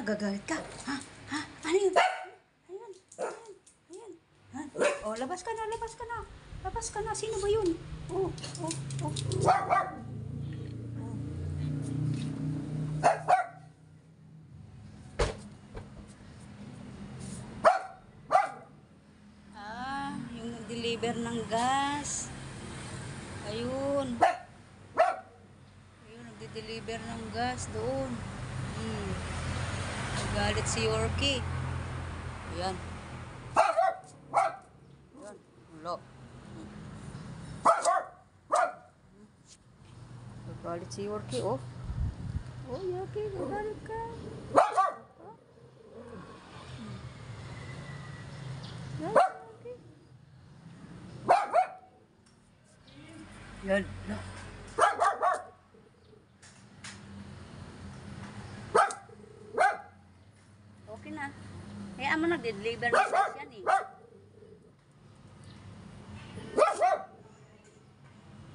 nagagalit ka? Ha? Ha? Ano yun? Ayan. Ayan. Ayan. Ha? Oh, labas ka na, labas ka na. Labas ka na. Sino ba yun? Oh, oh, oh. Yung nag-deliver ng gas. Ayun. Ayun, nagde-deliver ng gas doon. Nagalit si Yorkie. Ayan. Ayan. Ulo. Nagalit si Yorkie, oh. Oh, Yorkie, nagalit ka. Yan. Okay na. Kaya mo nag-deliver na yan eh.